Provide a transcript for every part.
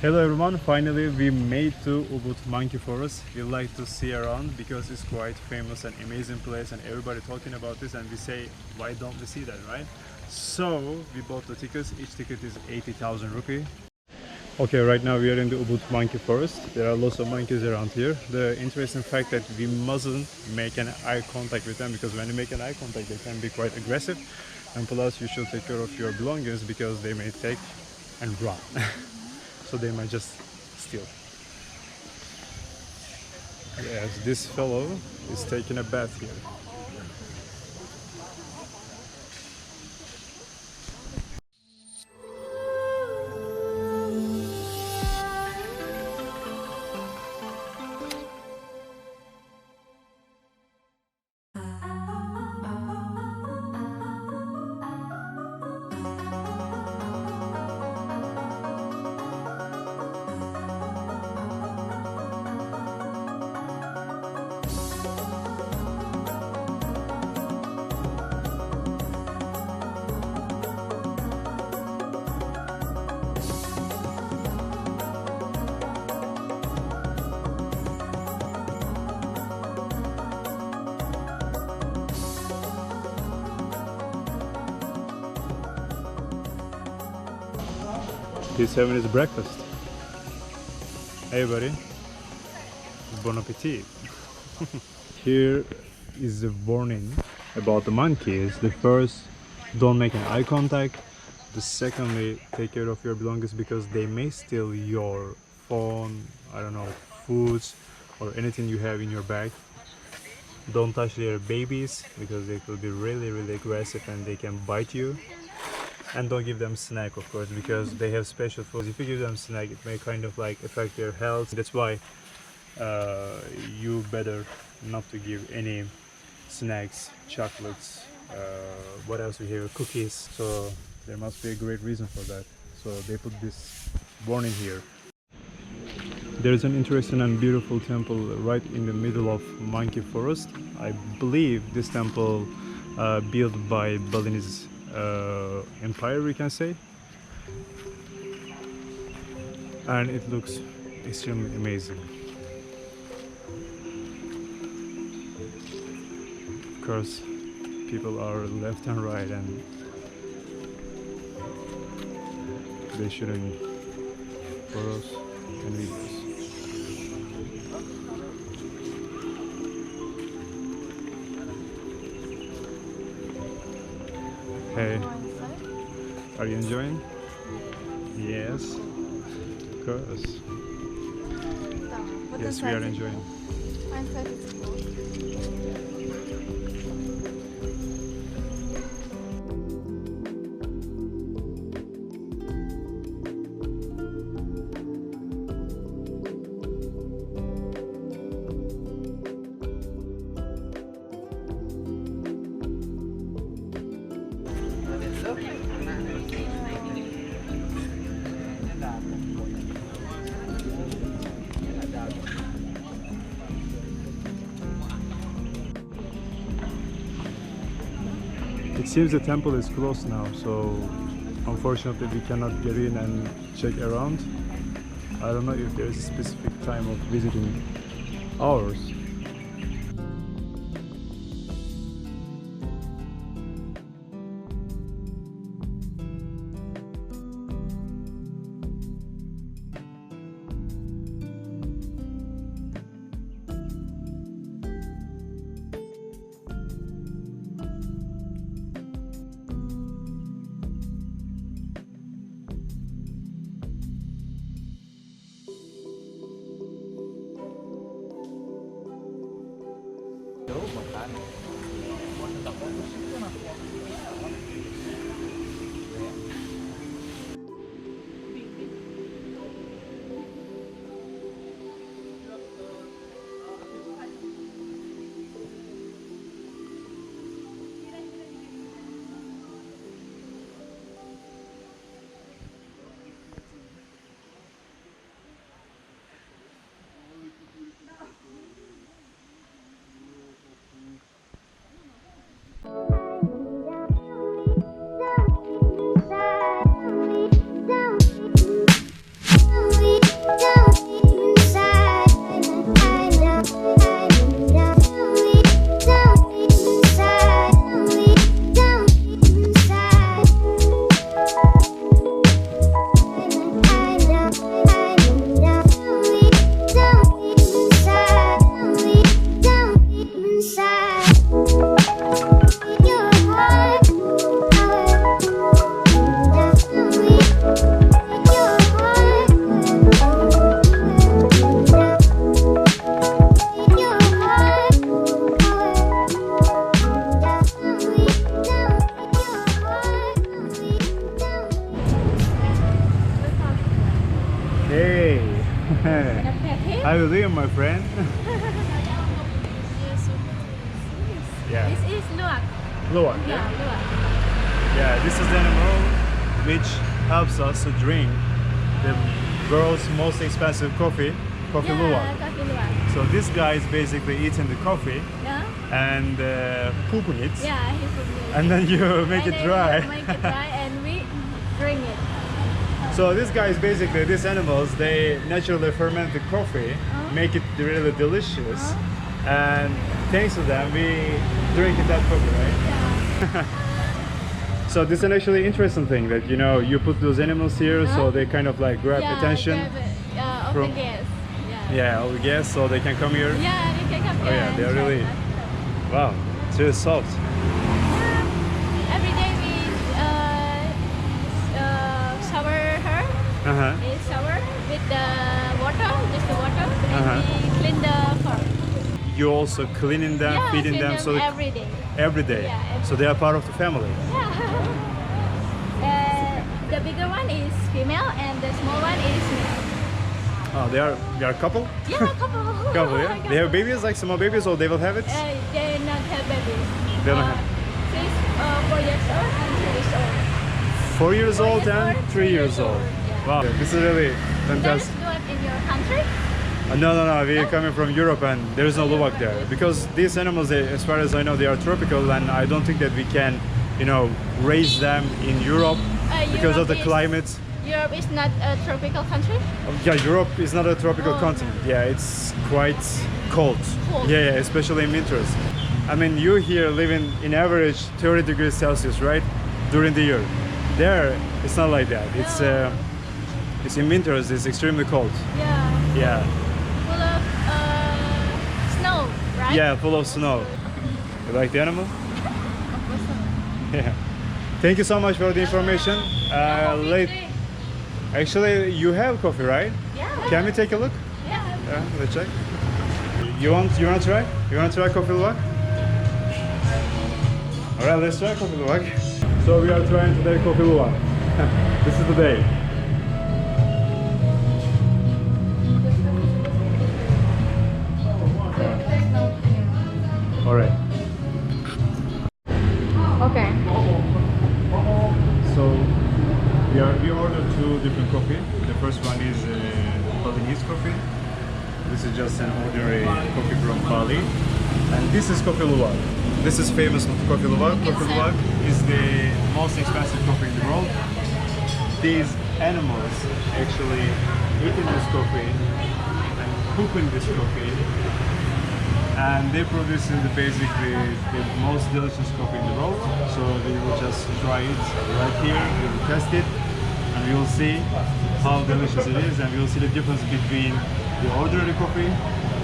Hello everyone, finally we made to Ubud Monkey Forest. We like to see around because it's quite famous and amazing place and everybody talking about this and we say why don't we see that, right? So we bought the tickets, each ticket is 80,000 rupee. Okay, right now we are in the Ubud Monkey Forest. There are lots of monkeys around here. The interesting fact that we mustn't make an eye contact with them because when you make an eye contact they can be quite aggressive, and plus you should take care of your belongings because they may take and run. So they might just steal. Yes, this fellow is taking a bath here. He's having his breakfast. Hey buddy, bon appetit. Here is the warning about the monkeys. The first, don't make an eye contact. The secondly, take care of your belongings because they may steal your phone, I don't know, foods or anything you have in your bag. Don't touch their babies because they could be really aggressive and they can bite you. And don't give them snack, of course, because they have special foods. If you give them snack it may kind of like affect their health. That's why you better not to give any snacks, chocolates, what else we have, cookies. So there must be a great reason for that, so they put this warning here. There's an interesting and beautiful temple right in the middle of monkey forest. I believe this temple built by Balinese empire, we can say, and it looks extremely amazing. Of course people are left and right and they shouldn't photos and videos. Hey, are you enjoying? Yes, of course. Yes, we are enjoying. It seems the temple is closed now, so unfortunately we cannot get in and check around. I don't know if there is a specific time of visiting hours. Hey. Wanna pet him? How you doing, my friend? Yeah. This is luwak. Luwak. Yeah, luwak. Yeah, this is the animal which helps us to drink the world's most expensive coffee luwak. Coffee luwak. So this guy is basically eating the coffee Yeah. and pooping it. Yeah, he put me. And then you make And it then dry. we make it dry and we drink it. So this guy is basically, these animals, they naturally ferment the coffee, make it really delicious, and thanks to them we drink that coffee, right? Yeah. So this is an actually interesting thing that, you know, you put those animals here so they kind of like grab attention of from the guests. all the guests, so they can come here. Yeah, they can come Oh here. yeah, and they're try really, that. wow, it's really soft. Yeah. Every day we shower her. We shower with the water, just the water, and we clean the fur. You also cleaning them, Yeah, feeding clean them, so every day. every day. Yeah, every So they are part of the family. Yeah. The bigger one is female and the small one is male. Oh, they are a couple? Yeah, couple. Couple, yeah. They have babies, like small babies, or they will have it? They not have babies. They don't have. She's 4 years old and 3 years old. 4 years old 4 years and old, 3 years old. Yeah. Wow, this is really There's fantastic. luwak in your country? No, we're coming from Europe and there is no luwak there. Because these animals, as far as I know, they are tropical and I don't think that we can, you know, raise them in Europe because of the climate. Europe is not a tropical country? Yeah, Europe is not a tropical continent. Yeah, it's quite cold. Cold. Yeah, especially in winters. I mean, you here living in average 30 degrees Celsius, right? During the year. There, it's not like that. It's in winters, it's extremely cold. Yeah. Yeah. Full of snow, right? Yeah, full of snow. You like the animal? Yeah. Thank you so much for the information. Actually, you have coffee, right? Yeah. Can we take a look? Yeah. Yeah, let's check. You want to try? You want to try coffee luwak? Alright, let's try coffee luwak. So we are trying today coffee luwak. This is the day. Alright. Okay. So we ordered 2 different coffee. The first one is Balinese coffee. This is just an ordinary coffee from Bali. And this is coffee luwak. This is famous coffee luwak. Coffee luwak is the most expensive coffee in the world. These animals actually eating this coffee and pooping this coffee. And they produce basically the most delicious coffee in the world. So we will just try it right here. We will test it, and we will see how delicious it is, and we will see the difference between the ordinary coffee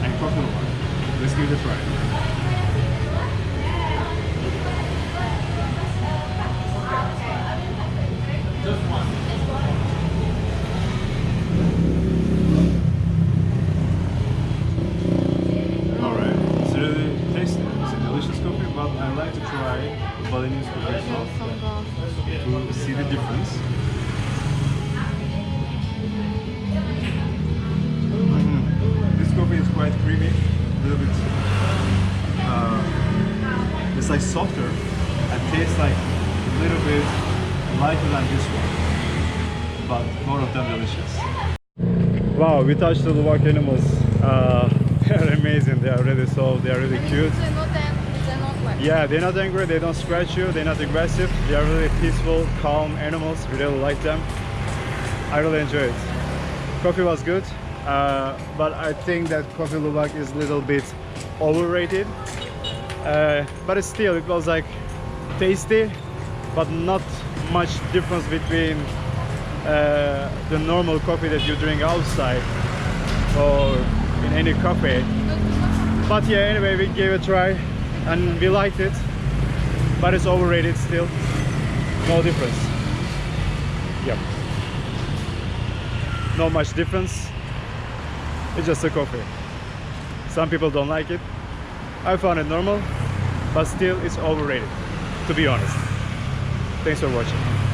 and coffee luwak. Let's give it a try. Alright, it's really tasty. It's a delicious coffee, but I like to try Balinese coffee as well to see the difference. This coffee is quite creamy, a little bit. It's like softer and tastes like a little bit lighter than this one, but both of them delicious. Wow, we touched the luwak animals. They're amazing. They are really soft. They are really cute. They're not like. Yeah, they're not angry. They don't scratch you. They're not aggressive. They are really peaceful, calm animals. We really like them. I really enjoy it. Coffee was good, but I think that coffee luwak is a little bit overrated. But it was like tasty, but not much difference between the normal coffee that you drink outside or in any cafe. But yeah, anyway, we gave it a try and we liked it, but it's overrated still. No difference. Yep. Not much difference. It's just a coffee. Some people don't like it. I found it normal, but still it's overrated, to be honest. Thanks for watching.